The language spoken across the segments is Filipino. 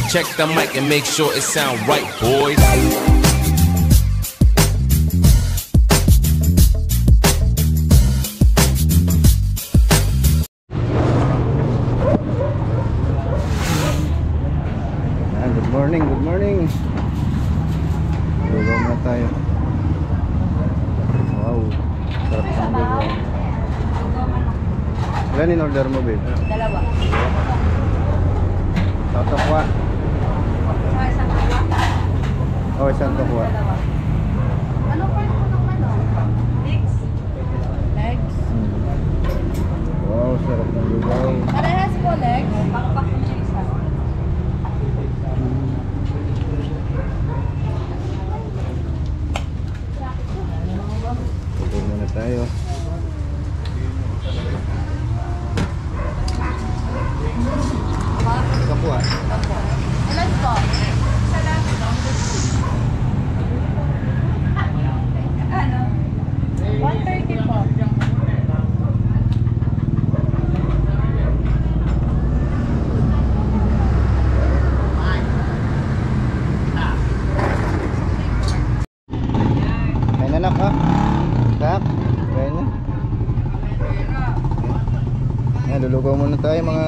Check the mic and make sure it sound right, boys. Good morning, good morning. Lugaw na tayo. Wow, sarap ng lugaw. Ilan in order mo, babe? Dalawa. Tatapwa. Isang tokwa? Oh, isang tokwa. Ano pa yung ano? Legs? Legs? Wow, sarap ng lugaw. Parehas po legs? Pakpak mo yung isa. Lugaw muna tayo. Tokwa. Ilan po? Isa lang. Ano? 130 po. May nanak ha? Kak? Kaya na? Ayan, lulugaw muna tayo mga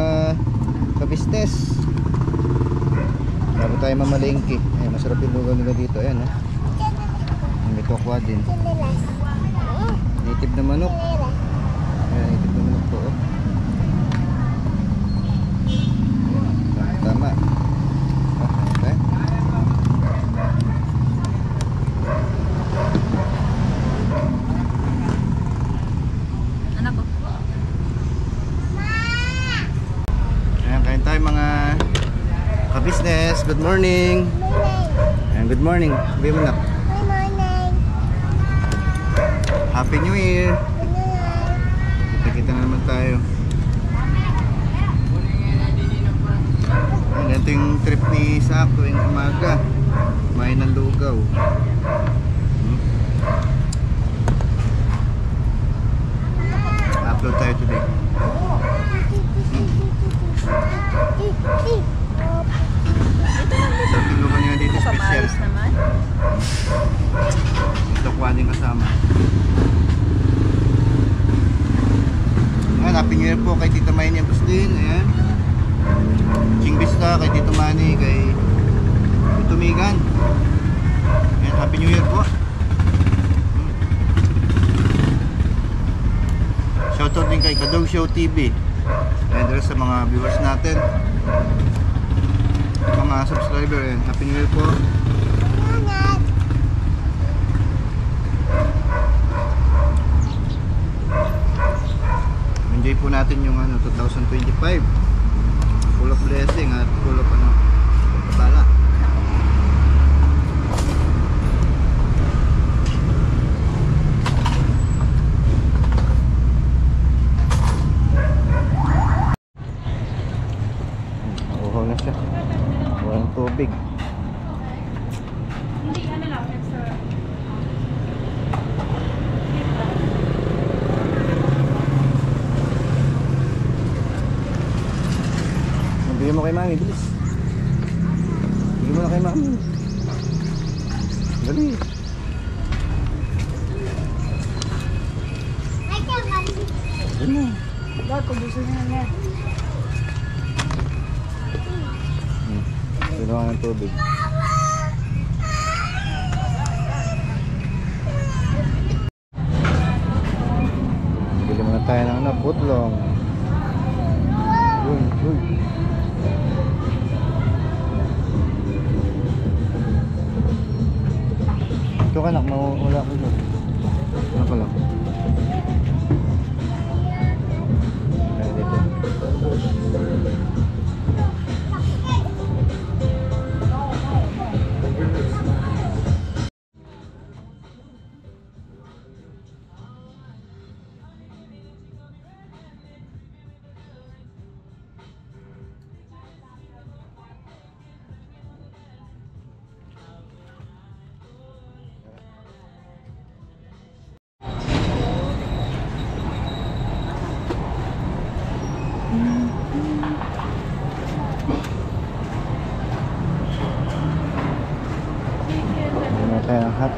ka-business. Bago tayo mamalengke. Ayan, masarap yung lugaw nila dito. Ayan ha? May tokwa din. Native na manok. Ayan, native na manok po. Oh. Tama. Okay. Anak ko. Ayan, kain tayo mga ka-business. Good morning. Ayan, good morning. Sabi mo na. Good morning. Happy New Year. Kita na naman tayo. Ayan, ito yung trip ni Isaac tuwing umaga. Kumain ng lugaw. Upload tayo today. Sarap yung lugaw niya dito, special. Pamaris naman. Ito kuha din kasama. Ayan, Happy New Year po kay Tita Mayni Agustin. Ayan. Ching Vista kay Tito Manny, kay Tito Migan. Ayan, Happy New Year po. Shoutout din kay Kadong Show TV. Ayan, dito sa mga viewers natin, mga subscriber. Ayan, Happy New Year po. Enjoy po natin yung 2025. Full of blessing at full of pagpapala. Nauhaw na siya. Walang tubig. Hindi, ano lang, extra. Bigyan mo kay Mami, bilis. Bigyan mo na kay Mami. Dali. Dali na. Lord, kung gusto niya na. Sinuha ng tubig. Bili muna tayo ng putlong. Uy, uy. Ito ka nak, wala ko doon. Ano ka lang? Kaya dito.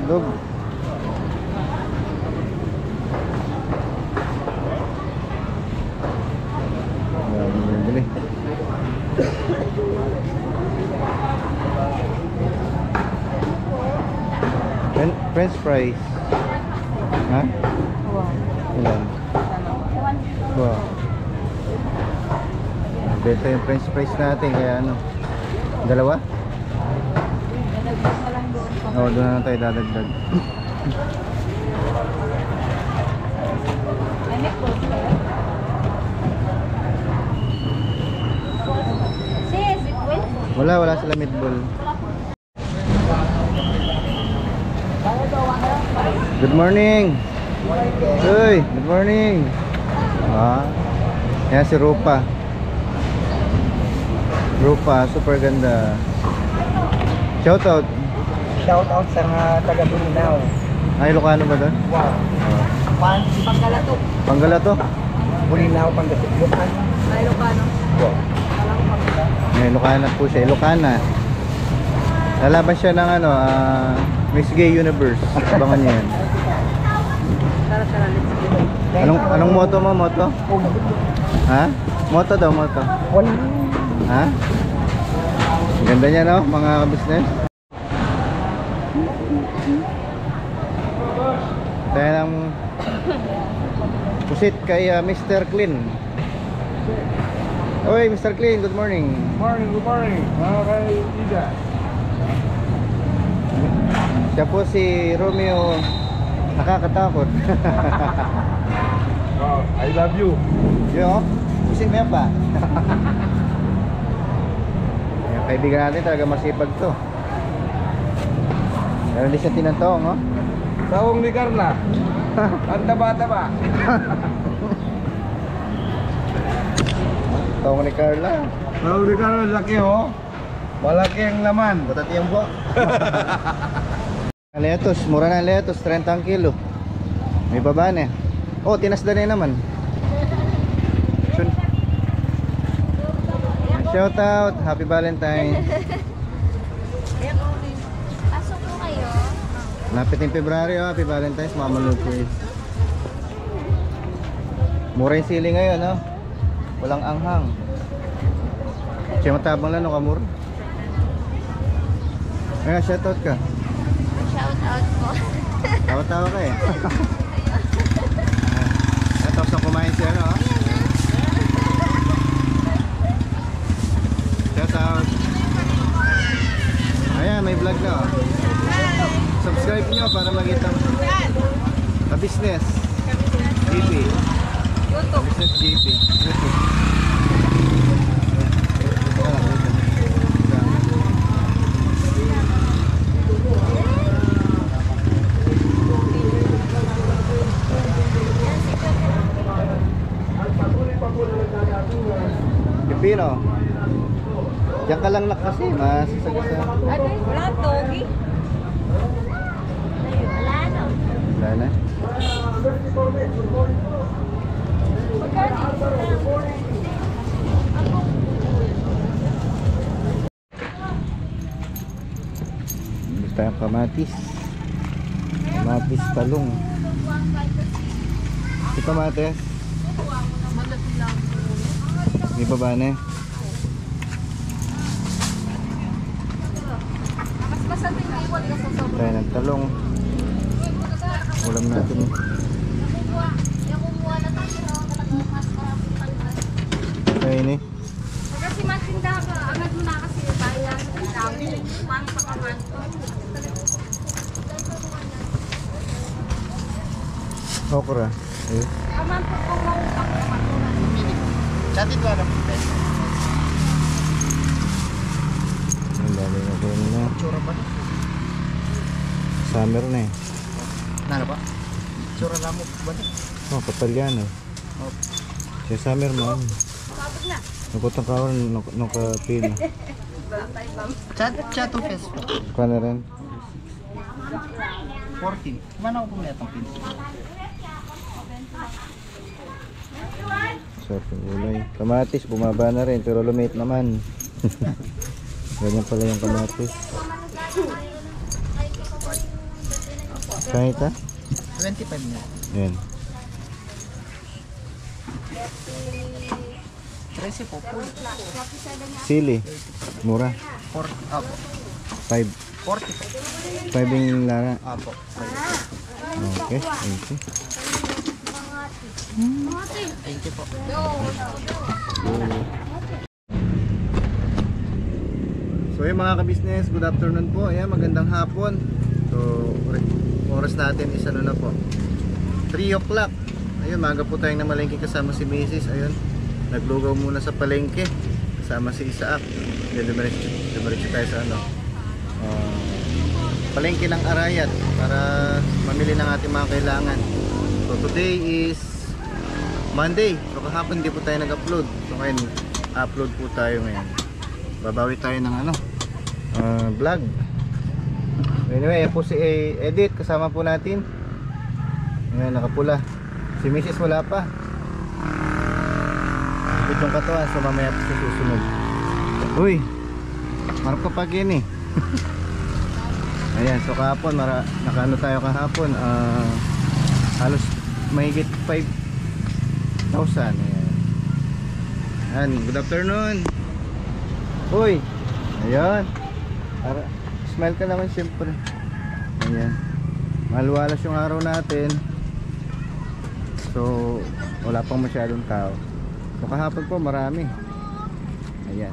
hotdog. Ayan, bili. French fries. Ha? Ilan? Wow. Benta yung french fries natin, kaya ano? Dalawa? Oo, doon na tayo dadagdag. Wala sila meatball. Good morning. Uy, good morning. Yan si Rupa. Rupa, super ganda. Shout out. Shout out sa mga taga Bulinaw. Ay, Ilocano ba doon? Wow. Panggalato. Panggalato? Bulinaw, Pangasibukan. Ay, Ilocano. Wow. May Ilocana po siya. Ilocana. Lalaban siya ng ano, Miss Gay Universe. Abangan niya yan. Tara, let's go. Anong moto mo? Moto? Ha? Moto daw, moto. Wala. Ha? Ganda niya, no? Mga business. Tayo ng pusit kay Mr. Clean. Oy, Mr. Clean, good morning. Good morning. Okay, Ida. Siya po si Romeo. Nakakatakot. Wow, I love you. Yo, ising mo yan pa. Yung kaibigan natin talaga masipag to. Meron din siya tinatawang, oh. Sawong ni Carla. Ang taba-taba. Tawang ni Carla. Sawong ni Carla, laki oh. Malaki ang laman. Batati yung buwak. Letos, mura na letos, 30 ang kilo. May baba na. Oh, tinasda na naman. Shout out, happy Valentine. Pasok po kayo. Lapit yung February, oh, happy Valentine's, Mama Lucas. Mura yung sili ngayon, no? Walang anghang. Siya matabang lang, no, kamura. Kaya, shout out ka. Shout out po. Tawa-tawa ka eh. Tapos na kumain siya, no? Shout out. Ayan, may vlog na, oh. Subscribe nyo para makita sa business GP. YouTube. Business GP. YouTube. Pino. Diyan ka lang kasi, masasagasa. Ano? Wala, doggy. Wala na. Wala na. Gusto tayong kamatis. Kamatis talong. Si kamatis. May baba na eh. Tayo ng talong. Ulam natin. Kaya ini. Kasi matinda ka, agad mo na kasi bayan. Man sa kaman. Okra. Eh. Kaman po kung maupak naman. Chatit ko na. Ang dami na po na. Tsura ba? Summer na eh. Nana ba? Tsura na mo ba? Oh, kapal yan eh. Siya summer mo. Sabog na. Nakutang kawan nung kapil. Chat to Facebook. Kuha na rin. 14. Mana ako kumaya itong pin? Sarap yung gulay. Kamatis, bumaba na rin. Pero lumate naman. Ganyan pala yung kamatis. Kaya ito? 25 na. Yan. 13 po po. Sili. Mura. 40 apo. 5. 40 po. 5 yung lara. Apo. Okay. Thank you. Thank you po. So yung mga kabisnes, good afternoon po. Ayan, magandang hapon. So oras natin is ano na po, 3 o'clock. Ayun, maga po tayong namalengke kasama si Mrs. Ayun, naglugaw muna sa palengke kasama si Isaac. Then dumiretso tayo sa ano, palengke ng Arayat para mamili ng ating mga kailangan. So today is Monday. So kahapon hindi po tayo nag-upload. So ngayon, upload po tayo ngayon. Babawi tayo ng ano, vlog. Anyway, yan po si Edith, kasama po natin. Ayan, nakapula. Si Mrs. wala pa. Ito yung katawan, so mamaya po sa susunod. Uy, marap kapag yan eh. Ayan, so kahapon, nakaano tayo kahapon, halos mahigit 5,000. Ayan, good afternoon. Uy, ayan. Smile ka naman siyempre. Ayan. Maluwalas yung araw natin. So wala pang masyadong tao. So kahapon po marami. Ayan.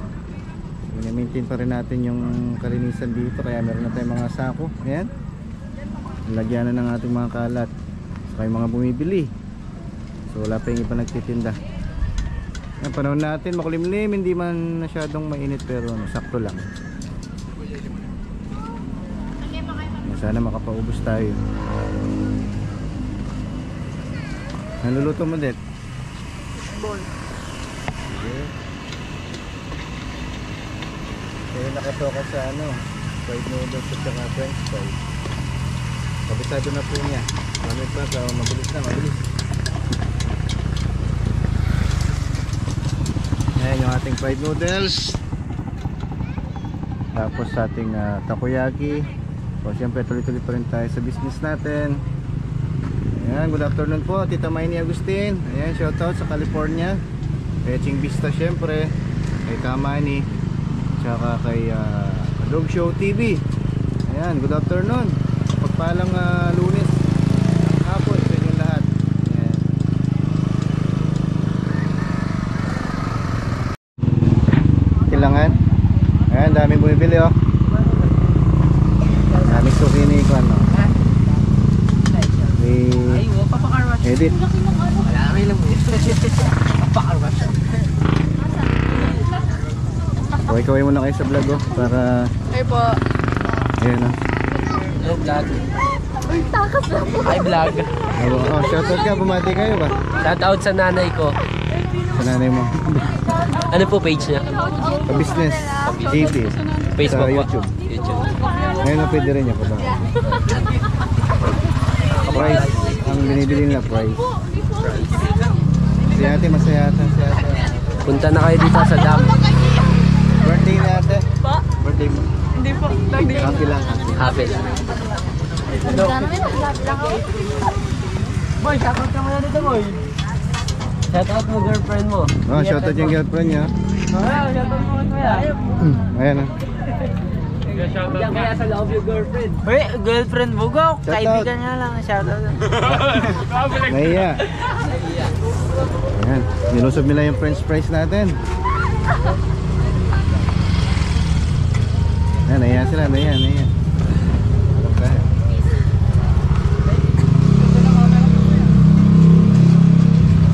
Mini-maintain pa rin natin yung kalinisan dito. Kaya meron na tayong mga sako. Ayan. Lagyan na ng ating mga kalat. Saka yung mga bumibili. So wala pa yung iba nagtitinda. Ang panahon natin makulimlim. Hindi man masyadong mainit, pero sakto lang. Sana makapaubos tayo. Naluluto mo, Det? Ball. Okay. Kaya nakatoka sa ano, fried noodles at saka french fries. Kabisado na po niya. Mamit pa, so mabilis na, mabilis. Ayan yung ating fried noodles. Tapos ating takoyaki. So siyempre tuloy-tuloy pa rin tayo sa business natin. Ayan, good afternoon po Tita Maini Agustin. Ayan, shoutout sa California. Kay Ching Vista siyempre. Kay Kamani. Tsaka kay Dog Show TV. Ayan, good afternoon. Pagpalang Lunes hapon sa inyong lahat. Ayan. Kailangan. Ayan, daming bumibili oh. Daming sukini ko ano. Ay, papakarwash. Edit. Wala rin lang mo. Papakarwash. Kaway-kaway muna kayo sa vlog oh, para Ay po. ayan oh. Hello, vlog. Takas lang po. Hi, vlog. Oh, shoutout ka, bumati kayo ba? Shout out sa nanay ko. Sa nanay mo. Ano po page niya? Sa business, JP. Facebook Sa po. YouTube. YouTube. Ngayon na pwede rin niya pa ba? Price, ang binibili nila price. Si ate, masaya ata si ate. Punta na kayo dito sa dam. Birthday ni ate? Pa? Birthday mo? Hindi po. Happy lang. Happy. Boy, shout out ka muna dito, boy. Shout out mo girlfriend mo. Oh, shoutout yung girlfriend niya. Shout out mo kuya. Ayan oh. Diyan kaya sa love your girlfriend. Uy, girlfriend mo go. Shout Kaibigan niya lang. Shout out. Nahiya. Ayan, nilusob nila yung french fries natin. Ayan, nahiya sila, nahiya. Alam ka.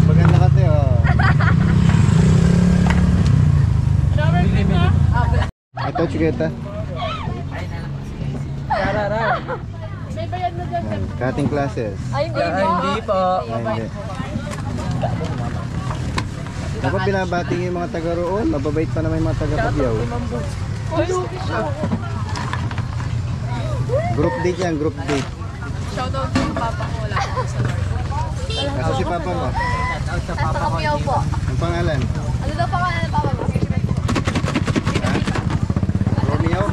Maganda kasi oh. Ito, chiketa. May bayad na dyan. Ayan, cutting classes. Ay, hindi po. Hindi po. Ay, hindi. Dapat binabati yung mga taga roon. Mababait pa naman yung mga taga Pagyaw. Group date yan, group date. Shoutout po yung papa ko. Wala po sa Lord. Ako si papa mo. Sa Romeo po. Ang pangalan? Ano daw pangalan ng papa mo? Romeo?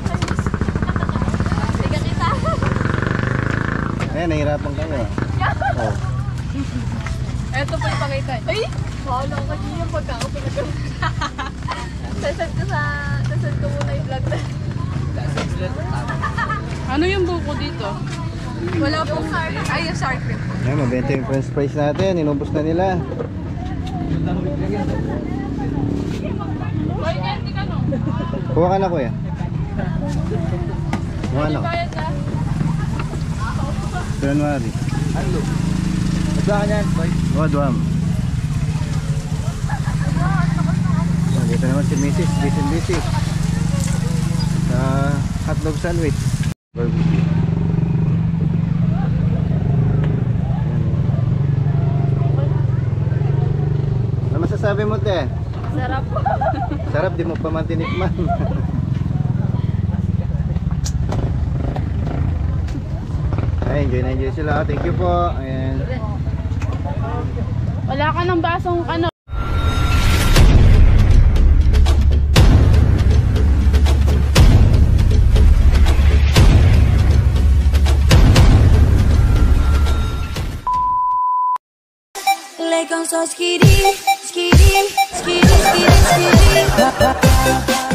Sige kita. Ayan, nahihirapan kami. Oh. Ito po ipakita. Ay! Wala ka niya pagka ako pinag- Sasad ko muna yung vlog na. Ano yung buko dito? Wala pong sour cream. Ay, yung sour cream. Ayan, mabenta yung french fries natin. Inubos na nila. Boy, candy ka no? Kuha ka na, kuya. Kuha na. Bayad na. January. Ano? Basta ka niyan, boy. Oh, duwam. Dito naman si Mrs. Busy. Sa hotdog sandwich. Barbecue. Ano masasabi mo, te? Sarap po. Sarap, di mo pa man tinikman. Ay, enjoy na enjoy sila. Thank you po. Ayan. Wala ka ng basong ano. Like on so skitty, skitty, skitty, skitty, skitty.